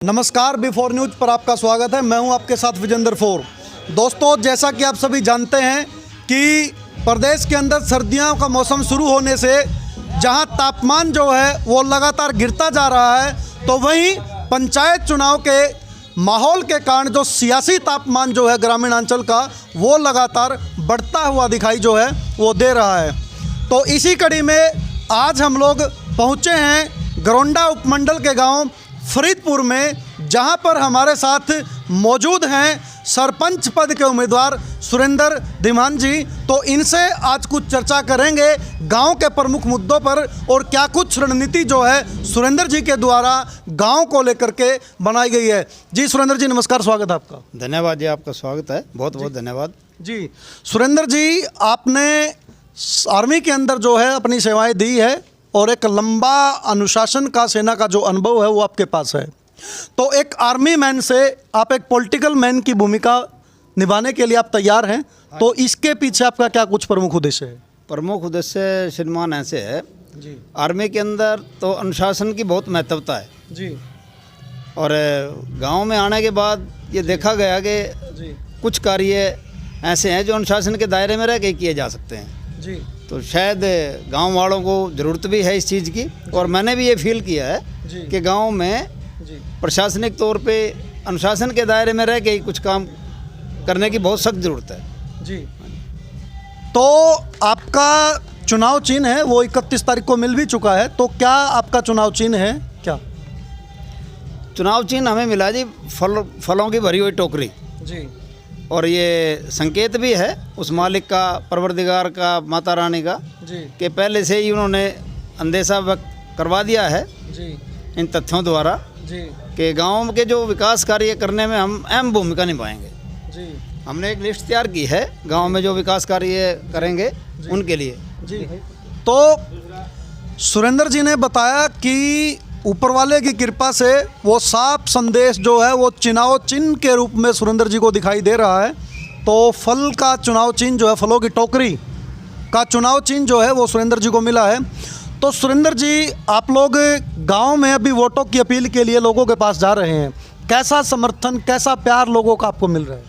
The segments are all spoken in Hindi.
नमस्कार, बिफोर न्यूज पर आपका स्वागत है। मैं हूं आपके साथ विजेंद्र फोर। दोस्तों, जैसा कि आप सभी जानते हैं कि प्रदेश के अंदर सर्दियों का मौसम शुरू होने से जहां तापमान जो है वो लगातार गिरता जा रहा है, तो वहीं पंचायत चुनाव के माहौल के कारण जो सियासी तापमान जो है ग्रामीण अंचल का वो लगातार बढ़ता हुआ दिखाई जो है वो दे रहा है। तो इसी कड़ी में आज हम लोग पहुँचे हैं गरोंडा उपमंडल के गाँव फरीदपुर में, जहां पर हमारे साथ मौजूद हैं सरपंच पद के उम्मीदवार सुरेंद्र धीमान जी। तो इनसे आज कुछ चर्चा करेंगे गांव के प्रमुख मुद्दों पर और क्या कुछ रणनीति जो है सुरेंद्र जी के द्वारा गांव को लेकर के बनाई गई है। जी सुरेंद्र जी, नमस्कार, स्वागत है आपका। धन्यवाद जी, आपका स्वागत है, बहुत बहुत धन्यवाद जी। सुरेंद्र जी, आपने आर्मी के अंदर जो है अपनी सेवाएं दी है और एक लंबा अनुशासन का सेना का जो अनुभव है वो आपके पास है। तो एक आर्मी मैन से आप एक पॉलिटिकल मैन की भूमिका निभाने के लिए आप तैयार हैं, तो इसके पीछे आपका क्या कुछ प्रमुख उद्देश्य है? प्रमुख उद्देश्य श्रीमान ऐसे है जी। आर्मी के अंदर तो अनुशासन की बहुत महत्वता है जी। और गांव में आने के बाद ये देखा गया कि जी। कुछ कार्य ऐसे हैं जो अनुशासन के दायरे में रह के किए जा सकते हैं। जी। तो शायद गांव वालों को ज़रूरत भी है इस चीज़ की, और मैंने भी ये फील किया है कि गांव में प्रशासनिक तौर पे अनुशासन के दायरे में रह के ही कुछ काम करने की बहुत सख्त ज़रूरत है। जी। तो आपका चुनाव चिन्ह है वो 31 तारीख को मिल भी चुका है, तो क्या आपका चुनाव चिन्ह है? क्या चुनाव चिन्ह हमें मिला जी फलों की भरी हुई टोकरी जी। और ये संकेत भी है उस मालिक का, परवरदिगार का, माता रानी का जी कि पहले से ही उन्होंने अंदेशा व्यक्त करवा दिया है जी इन तथ्यों द्वारा जी कि गांव के जो विकास कार्य करने में हम अहम भूमिका निभाएंगे। जी। हमने एक लिस्ट तैयार की है गांव में जो विकास कार्य करेंगे उनके लिए। जी। तो सुरेंद्र जी ने बताया कि ऊपर वाले की कृपा से वो साफ संदेश जो है वो चुनाव चिन्ह के रूप में सुरेंद्र जी को दिखाई दे रहा है। तो फल का चुनाव चिन्ह जो है, फलों की टोकरी का चुनाव चिन्ह जो है वो सुरेंद्र जी को मिला है। तो सुरेंद्र जी, आप लोग गांव में अभी वोटों की अपील के लिए लोगों के पास जा रहे हैं, कैसा समर्थन, कैसा प्यार लोगों का आपको मिल रहा है?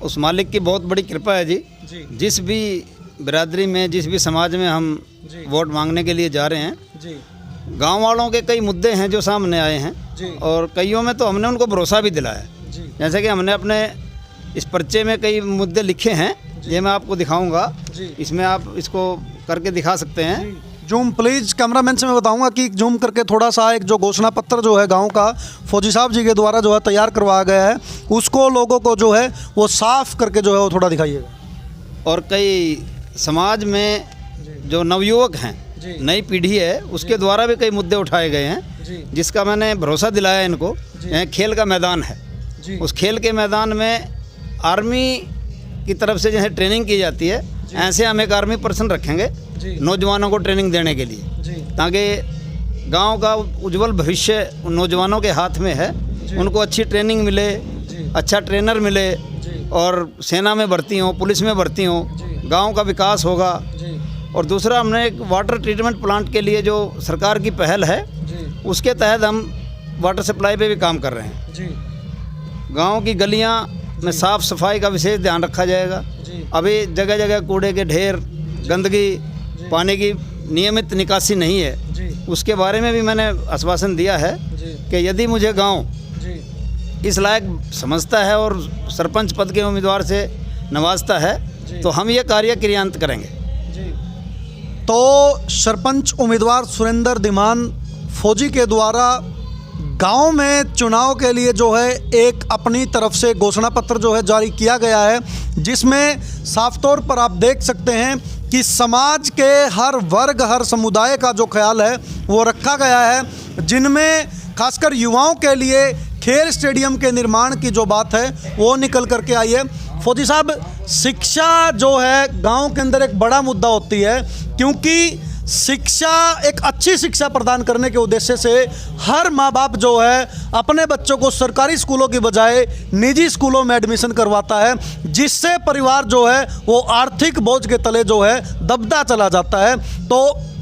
उस मालिक की बहुत बड़ी कृपा है जी। जिस भी बिरादरी में, जिस भी समाज में हम वोट मांगने के लिए जा रहे हैं जी, गांव वालों के कई मुद्दे हैं जो सामने आए हैं जी। और कईयों में तो हमने उनको भरोसा भी दिलाया जी। जैसे कि हमने अपने इस पर्चे में कई मुद्दे लिखे हैं, ये मैं आपको दिखाऊंगा। इसमें आप इसको करके दिखा सकते हैं। जूम प्लीज, कैमरामैन से मैं बताऊंगा कि जूम करके थोड़ा सा एक जो घोषणा पत्र जो है गांव का फौजी साहब जी के द्वारा जो है तैयार करवाया गया है, उसको लोगों को जो है वो साफ करके जो है वो थोड़ा दिखाइएगा। और कई समाज में जो नवयुवक हैं, नई पीढ़ी है, उसके द्वारा भी कई मुद्दे उठाए गए हैं जिसका मैंने भरोसा दिलाया इनको। यहाँ खेल का मैदान है, उस खेल के मैदान में आर्मी की तरफ से जैसे ट्रेनिंग की जाती है, ऐसे हम एक आर्मी पर्सन रखेंगे नौजवानों को ट्रेनिंग देने के लिए, ताकि गांव का उज्जवल भविष्य उन नौजवानों के हाथ में है। उनको अच्छी ट्रेनिंग मिले, अच्छा ट्रेनर मिले और सेना में भर्ती हों, पुलिस में भर्ती हों, गांव का विकास होगा। और दूसरा, हमने एक वाटर ट्रीटमेंट प्लांट के लिए जो सरकार की पहल है उसके तहत हम वाटर सप्लाई पे भी काम कर रहे हैं। गांव की गलियां में साफ़ सफाई का विशेष ध्यान रखा जाएगा। अभी जगह जगह कूड़े के ढेर, गंदगी, पानी की नियमित निकासी नहीं है, उसके बारे में भी मैंने आश्वासन दिया है कि यदि मुझे गांव इस लायक समझता है और सरपंच पद के उम्मीदवार से नवाजता है तो हम ये कार्य क्रियान्वित करेंगे। तो सरपंच उम्मीदवार सुरेंद्र धीमान फौजी के द्वारा गांव में चुनाव के लिए जो है एक अपनी तरफ से घोषणा पत्र जो है जारी किया गया है, जिसमें साफ तौर पर आप देख सकते हैं कि समाज के हर वर्ग, हर समुदाय का जो ख्याल है वो रखा गया है, जिनमें खासकर युवाओं के लिए खेल स्टेडियम के निर्माण की जो बात है वो निकल करके आई है। फौजी साहब, शिक्षा जो है गांव के अंदर एक बड़ा मुद्दा होती है, क्योंकि शिक्षा, एक अच्छी शिक्षा प्रदान करने के उद्देश्य से हर माँ बाप जो है अपने बच्चों को सरकारी स्कूलों की बजाय निजी स्कूलों में एडमिशन करवाता है, जिससे परिवार जो है वो आर्थिक बोझ के तले जो है दबता चला जाता है। तो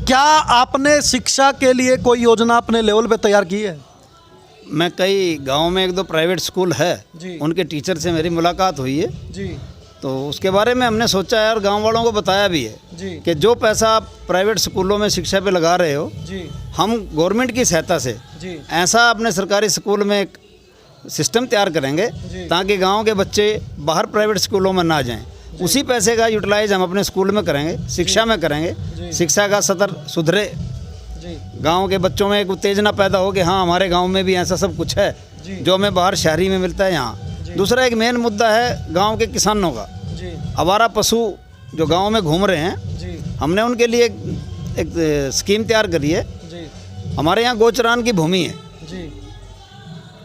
क्या आपने शिक्षा के लिए कोई योजना अपने लेवल पे तैयार की है? मैं कई गांव में 1-2 प्राइवेट स्कूल है, जी। उनके टीचर से मेरी मुलाकात हुई है। जी तो उसके बारे में हमने सोचा है और गांव वालों को बताया भी है जी कि जो पैसा आप प्राइवेट स्कूलों में शिक्षा पे लगा रहे हो, जी हम गवर्नमेंट की सहायता से जी ऐसा अपने सरकारी स्कूल में एक सिस्टम तैयार करेंगे जी। ताकि गांव के बच्चे बाहर प्राइवेट स्कूलों में ना जाएं। उसी पैसे का यूटिलाइज हम अपने स्कूल में करेंगे, शिक्षा में करेंगे। शिक्षा का स्तर सुधरे, जी गांव के बच्चों में एक उत्तेजना पैदा हो कि हाँ हमारे गांव में भी ऐसा सब कुछ है जी। जो हमें बाहर शहरी में मिलता है यहाँ। दूसरा एक मेन मुद्दा है गांव के किसानों का। जी आवारा पशु जो गांव में घूम रहे हैं, जी हमने उनके लिए एक स्कीम तैयार करी है। जी हमारे यहाँ गोचरान की भूमि है, जी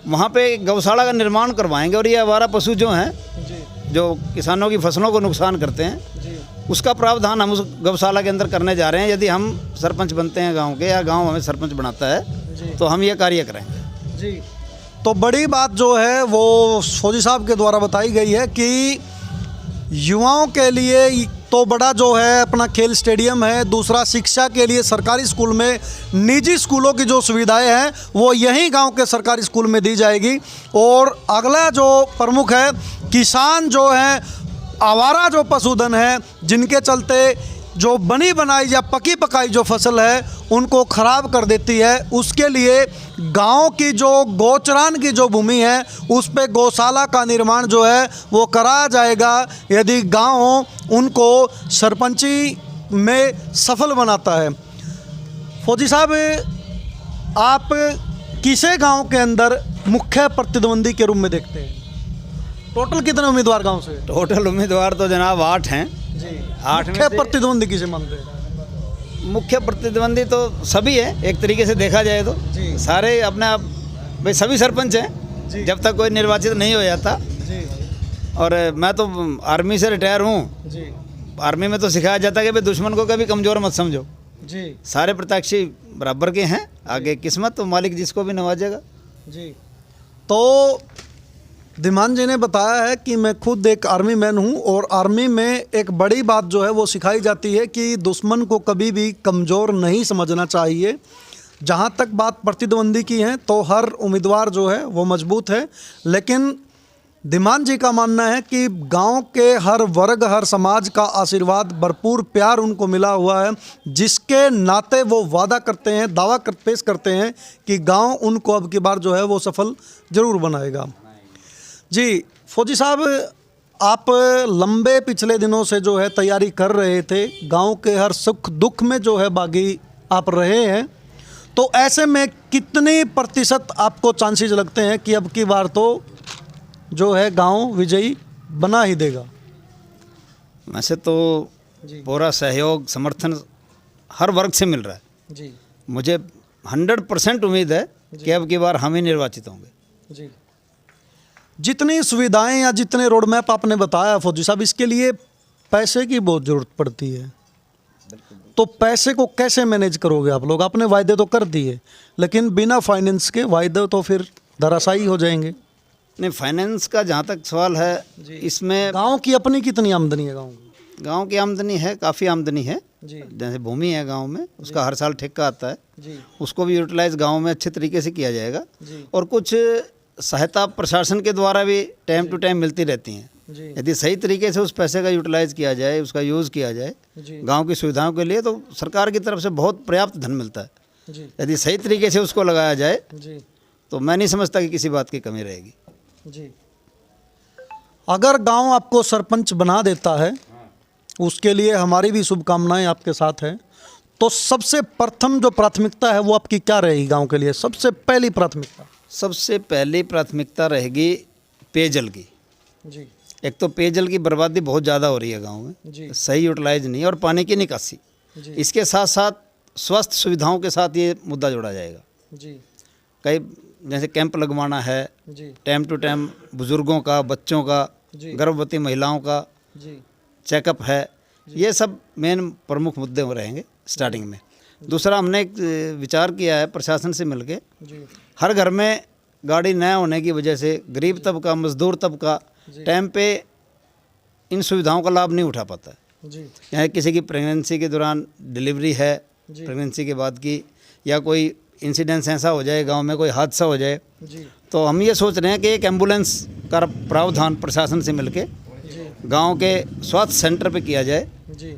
वहाँ पे गौशाला का निर्माण करवाएंगे और ये आवारा पशु जो हैं जी जो किसानों की फसलों को नुकसान करते हैं, जी उसका प्रावधान हम उस गौशाला के अंदर करने जा रहे हैं। यदि हम सरपंच बनते हैं गांव के या गांव हमें सरपंच बनाता जी। है तो हम ये कार्य करेंगे। जी तो बड़ी बात जो है वो फौजी साहब के द्वारा बताई गई है कि युवाओं के लिए तो बड़ा जो है अपना खेल स्टेडियम है, दूसरा शिक्षा के लिए सरकारी स्कूल में निजी स्कूलों की जो सुविधाएं हैं वो यहीं गांव के सरकारी स्कूल में दी जाएगी। और अगला जो प्रमुख है, किसान जो हैं, आवारा जो पशुधन है, जिनके चलते जो बनी बनाई या पकी पकाई जो फसल है उनको ख़राब कर देती है, उसके लिए गांव की जो गोचरान की जो भूमि है उस पे गौशाला का निर्माण जो है वो कराया जाएगा यदि गांव उनको सरपंची में सफल बनाता है। फौजी साहब, आप किसे गांव के अंदर मुख्य प्रतिद्वंदी के रूप में देखते हैं? टोटल कितने उम्मीदवार गांव से? टोटल उम्मीदवार तो जनाब 8 हैं जी। 8 में मुख्य से प्रतिद्वंदी किसे मानते हैं? मुख्य प्रतिद्वंदी तो सभी है, एक तरीके से देखा जाए तो जी। सारे अपने आप भाई सभी सरपंच हैं जी। जब तक कोई निर्वाचित नहीं हो जाता। जी और मैं तो आर्मी से रिटायर हूँ। जी आर्मी में तो सिखाया जाता है कि भाई दुश्मन को कभी कमज़ोर मत समझो, जी सारे प्रत्याशी बराबर के हैं, आगे किस्मत तो मालिक जिसको भी नवाजेगा। जी। तो धीमान जी ने बताया है कि मैं खुद एक आर्मी मैन हूं और आर्मी में एक बड़ी बात जो है वो सिखाई जाती है कि दुश्मन को कभी भी कमज़ोर नहीं समझना चाहिए। जहां तक बात प्रतिद्वंदी की है तो हर उम्मीदवार जो है वो मजबूत है, लेकिन धीमान जी का मानना है कि गांव के हर वर्ग, हर समाज का आशीर्वाद, भरपूर प्यार उनको मिला हुआ है, जिसके नाते वो वादा करते हैं, दावा पेश करते हैं कि गांव उनको अब की बार जो है वो सफल ज़रूर बनाएगा। जी फौजी साहब, आप लंबे पिछले दिनों से जो है तैयारी कर रहे थे, गांव के हर सुख दुख में जो है बागी आप रहे हैं, तो ऐसे में कितनी प्रतिशत आपको चांसेस लगते हैं कि अब की बार तो जो है गांव विजयी बना ही देगा? वैसे तो पूरा सहयोग समर्थन हर वर्ग से मिल रहा है। जी मुझे 100% उम्मीद है कि अब की बार हम ही निर्वाचित होंगे। जी। जितनी सुविधाएं या जितने रोड मैप आपने बताया फौजी साहब, इसके लिए पैसे की बहुत ज़रूरत पड़ती है, तो पैसे को कैसे मैनेज करोगे आप लोग? आपने वायदे तो कर दिए, लेकिन बिना फाइनेंस के वायदे तो फिर धराशायी हो जाएंगे। नहीं, फाइनेंस का जहाँ तक सवाल है, इसमें गांव की अपनी कितनी आमदनी है? गांव की आमदनी है, काफ़ी आमदनी है। जी जैसे भूमि है गांव में, उसका हर साल ठेका आता है, जी उसको भी यूटिलाइज गांव में अच्छे तरीके से किया जाएगा। जी और कुछ सहायता प्रशासन के द्वारा भी टाइम टू टाइम मिलती रहती हैं। जी यदि सही तरीके से उस पैसे का यूटिलाइज किया जाए, उसका यूज़ किया जाए जी गांव की सुविधाओं के लिए, तो सरकार की तरफ से बहुत पर्याप्त धन मिलता है। जी यदि सही तरीके से उसको लगाया जाए जी तो मैं नहीं समझता कि किसी बात की कमी रहेगी। जी। अगर गांव आपको सरपंच बना देता है, उसके लिए हमारी भी शुभकामनाएं आपके साथ हैं, तो सबसे प्रथम जो प्राथमिकता है वो आपकी क्या रहेगी गांव के लिए? सबसे पहली प्राथमिकता? सबसे पहली प्राथमिकता रहेगी पेयजल की। जी एक तो पेयजल की बर्बादी बहुत ज़्यादा हो रही है गांव में, जी सही यूटिलाइज नहीं, और पानी की निकासी। जी इसके साथ साथ स्वास्थ्य सुविधाओं के साथ ये मुद्दा जोड़ा जाएगा। जी कई जैसे कैंप लगवाना है, जी टाइम टू टाइम बुज़ुर्गों का, बच्चों का, जी गर्भवती महिलाओं का जी चेकअप है, ये सब मेन प्रमुख मुद्दे हो रहेंगे स्टार्टिंग में। दूसरा, हमने एक विचार किया है प्रशासन से मिलके, जी हर घर में गाड़ी न होने की वजह से गरीब तबका, मजदूर तबका टाइम पे इन सुविधाओं का लाभ नहीं उठा पाता है। जी यहाँ किसी की प्रेगनेंसी के दौरान डिलीवरी है, जी। प्रेगनेंसी के बाद की, या कोई इंसिडेंस ऐसा हो जाए, गांव में कोई हादसा हो जाए, जी तो हम ये सोच रहे हैं कि एक एम्बुलेंस का प्रावधान प्रशासन से मिलके जी गांव के स्वास्थ्य सेंटर पे किया जाए। जी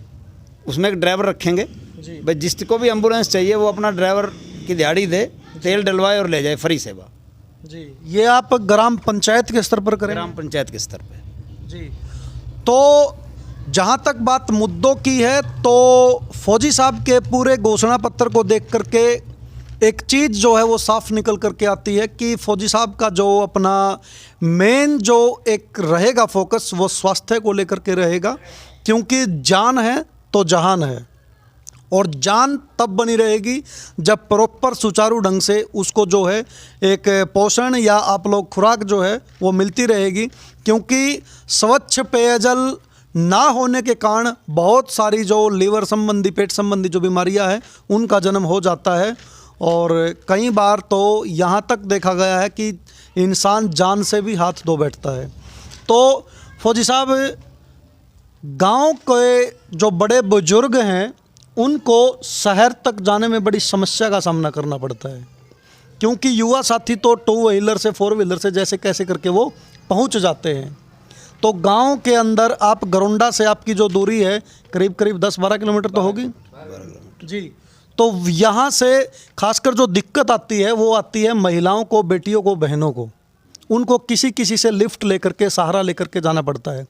उसमें एक ड्राइवर रखेंगे, जी भाई जिसको भी एम्बुलेंस चाहिए वो अपना ड्राइवर की दिहाड़ी दे, तेल डलवाए और ले जाए, फ्री सेवा। जी। ये आप ग्राम पंचायत के स्तर पर करें? ग्राम पंचायत के स्तर पे। जी। तो जहाँ तक बात मुद्दों की है, तो फौजी साहब के पूरे घोषणा पत्र को देख करके एक चीज़ जो है वो साफ निकल करके आती है कि फौजी साहब का जो अपना मेन जो एक रहेगा फोकस, वो स्वास्थ्य को लेकर के रहेगा, क्योंकि जान है तो जहान है, और जान तब बनी रहेगी जब प्रॉपर सुचारू ढंग से उसको जो है एक पोषण या आप लोग खुराक जो है वो मिलती रहेगी। क्योंकि स्वच्छ पेयजल ना होने के कारण बहुत सारी जो लीवर संबंधी, पेट संबंधी जो बीमारियां हैं उनका जन्म हो जाता है, और कई बार तो यहाँ तक देखा गया है कि इंसान जान से भी हाथ धो बैठता है। तो फौजी साहब, गांव के जो बड़े बुजुर्ग हैं उनको शहर तक जाने में बड़ी समस्या का सामना करना पड़ता है, क्योंकि युवा साथी तो 2 व्हीलर से 4 व्हीलर से जैसे कैसे करके वो पहुंच जाते हैं। तो गांव के अंदर आप गरोंडा से आपकी जो दूरी है करीब करीब 10-12 किलोमीटर तो होगी जी। तो यहाँ से खासकर जो दिक्कत आती है वो आती है महिलाओं को, बेटियों को, बहनों को। उनको किसी से लिफ्ट लेकर के, सहारा लेकर के जाना पड़ता है।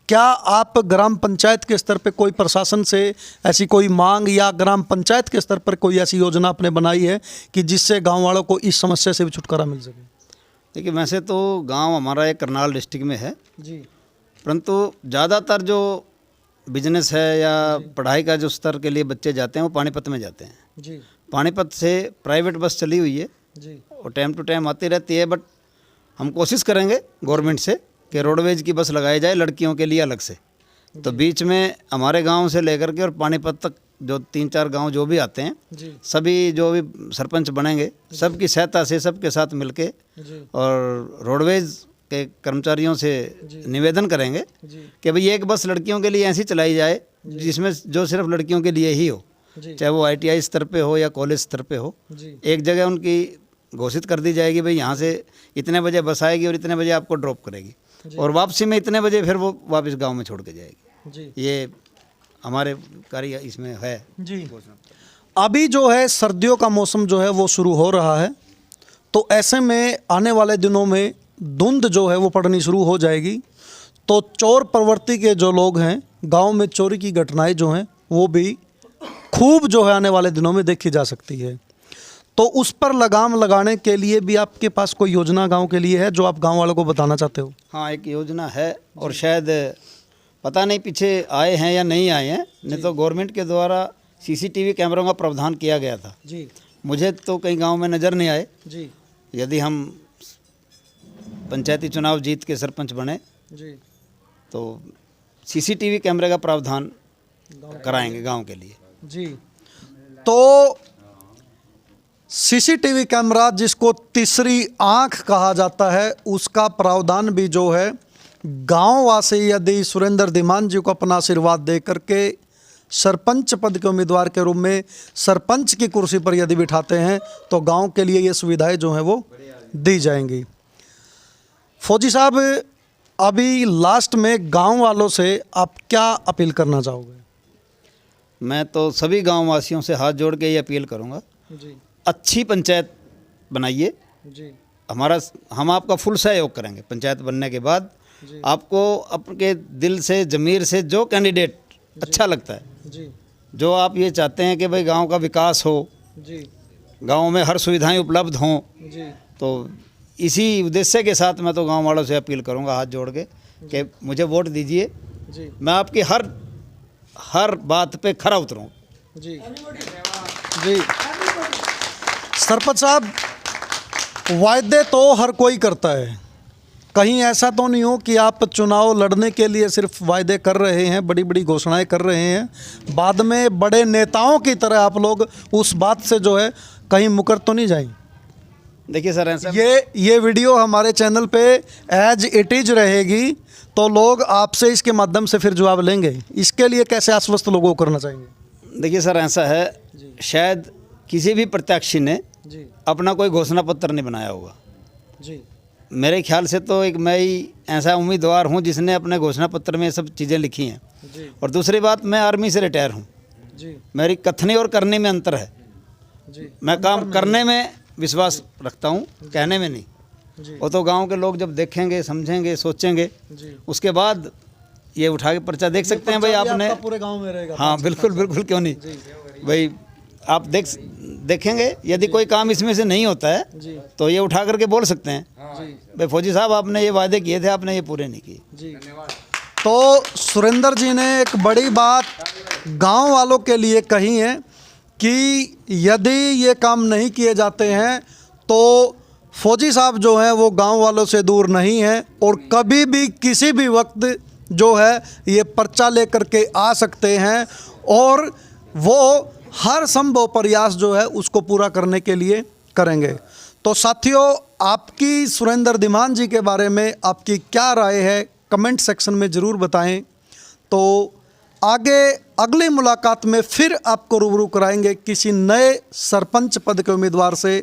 क्या आप ग्राम पंचायत के स्तर पे कोई प्रशासन से ऐसी कोई मांग, या ग्राम पंचायत के स्तर पर कोई ऐसी योजना आपने बनाई है कि जिससे गांव वालों को इस समस्या से भी छुटकारा मिल सके? देखिए, वैसे तो गांव हमारा एक करनाल डिस्ट्रिक्ट में है जी, परंतु ज़्यादातर जो बिजनेस है या पढ़ाई का जो स्तर के लिए बच्चे जाते हैं वो पानीपत में जाते हैं। जी, पानीपत से प्राइवेट बस चली हुई है जी, और टाइम टू टाइम आती रहती है, बट हम कोशिश करेंगे गवर्नमेंट से कि रोडवेज की बस लगाई जाए लड़कियों के लिए अलग से। तो बीच में हमारे गांव से लेकर के और पानीपत तक जो 3-4 गांव जो भी आते हैं, जी, सभी जो भी सरपंच बनेंगे सबकी सहायता से, सबके साथ मिलके जी, और रोडवेज के कर्मचारियों से निवेदन करेंगे जी, कि भाई एक बस लड़कियों के लिए ऐसी चलाई जाए जिसमें जो सिर्फ लड़कियों के लिए ही हो, जी, चाहे वो ITI स्तर पे हो या कॉलेज स्तर पे हो। जी, एक जगह उनकी घोषित कर दी जाएगी, भाई यहाँ से इतने बजे बस आएगी और इतने बजे आपको ड्रॉप करेगी, और वापसी में इतने बजे फिर वो वापस गांव में छोड़ के जाएगी। जी, ये हमारे कार्य इसमें है। जी। अभी जो है सर्दियों का मौसम जो है वो शुरू हो रहा है, तो ऐसे में आने वाले दिनों में धुंध जो है वो पड़नी शुरू हो जाएगी। तो चोर प्रवृत्ति के जो लोग हैं, गांव में चोरी की घटनाएं जो हैं वो भी खूब जो है आने वाले दिनों में देखी जा सकती है। तो उस पर लगाम लगाने के लिए भी आपके पास कोई योजना गांव के लिए है जो आप गांव वालों को बताना चाहते हो? हाँ, एक योजना है, और शायद पता नहीं पीछे आए हैं या नहीं आए हैं, नहीं तो गवर्नमेंट के द्वारा CCTV कैमरों का प्रावधान किया गया था। जी, मुझे तो कई गांव में नज़र नहीं आए। जी, यदि हम पंचायती चुनाव जीत के सरपंच बने जी, तो CCTV कैमरे का प्रावधान कराएंगे गांव के लिए। जी। तो CCTV कैमरा, जिसको तीसरी आंख कहा जाता है, उसका प्रावधान भी जो है गांव वासी यदि सुरेंद्र धीमान जी को अपना आशीर्वाद दे करके सरपंच पद के उम्मीदवार के रूप में सरपंच की कुर्सी पर यदि बिठाते हैं तो गांव के लिए ये सुविधाएं जो हैं वो दी जाएंगी। फौजी साहब, अभी लास्ट में गांव वालों से आप क्या अपील करना चाहोगे? मैं तो सभी गांव वासियों से हाथ जोड़ के ये अपील करूंगा, जी, अच्छी पंचायत बनाइए। जी, हम आपका फुल सहयोग करेंगे। पंचायत बनने के बाद आपको अपने दिल से, ज़मीर से जो कैंडिडेट अच्छा लगता है, जी, जो आप ये चाहते हैं कि भाई गांव का विकास हो, जी, गांव में हर सुविधाएं उपलब्ध हों, जी, तो इसी उद्देश्य के साथ मैं तो गांव वालों से अपील करूंगा हाथ जोड़ के कि मुझे वोट दीजिए, जी, मैं आपकी हर बात पे खरा उतरूँ। जी, जी। सरपंच साहब, वायदे तो हर कोई करता है, कहीं ऐसा तो नहीं हो कि आप चुनाव लड़ने के लिए सिर्फ वायदे कर रहे हैं, बड़ी बड़ी घोषणाएं कर रहे हैं, बाद में बड़े नेताओं की तरह आप लोग उस बात से जो है कहीं मुकर तो नहीं जाएंगे? देखिए सर, ऐसा ये वीडियो हमारे चैनल पे एज इट इज रहेगी, तो लोग आपसे इसके माध्यम से फिर जवाब लेंगे। इसके लिए कैसे आश्वस्त लोगों को करना चाहेंगे? देखिए सर, ऐसा है, शायद किसी भी प्रत्याशी ने जी अपना कोई घोषणा पत्र नहीं बनाया होगा। जी मेरे ख्याल से तो एक मैं ही ऐसा उम्मीदवार हूँ जिसने अपने घोषणा पत्र में ये सब चीज़ें लिखी हैं। जी और दूसरी बात, मैं आर्मी से रिटायर हूँ। जी मेरी कथनी और करने में अंतर है। जी मैं काम करने में विश्वास रखता हूँ, कहने में नहीं। जी वो तो गांव के लोग जब देखेंगे, समझेंगे, सोचेंगे, जी उसके बाद ये उठा के पर्चा देख सकते हैं भाई आपने। आपका पूरे गांव में रहेगा। हाँ बिल्कुल बिल्कुल, क्यों नहीं भाई। आप देखेंगे यदि कोई काम इसमें से नहीं होता है जी तो ये उठा करके बोल सकते हैं जी भाई फौजी साहब आपने ये वादे किए थे, आपने ये पूरे नहीं किए। जी। तो सुरेंद्र जी ने एक बड़ी बात गांव वालों के लिए कही है कि यदि ये काम नहीं किए जाते हैं तो फौजी साहब जो हैं वो गांव वालों से दूर नहीं हैं और कभी भी किसी भी वक्त जो है ये पर्चा लेकर के आ सकते हैं और वो हर संभव प्रयास जो है उसको पूरा करने के लिए करेंगे। तो साथियों, आपकी सुरेंद्र धीमान जी के बारे में आपकी क्या राय है कमेंट सेक्शन में ज़रूर बताएं। तो आगे अगली मुलाकात में फिर आपको रूबरू कराएंगे किसी नए सरपंच पद के उम्मीदवार से।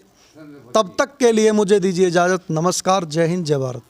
तब तक के लिए मुझे दीजिए इजाज़त। नमस्कार, जय हिंद, जय भारत।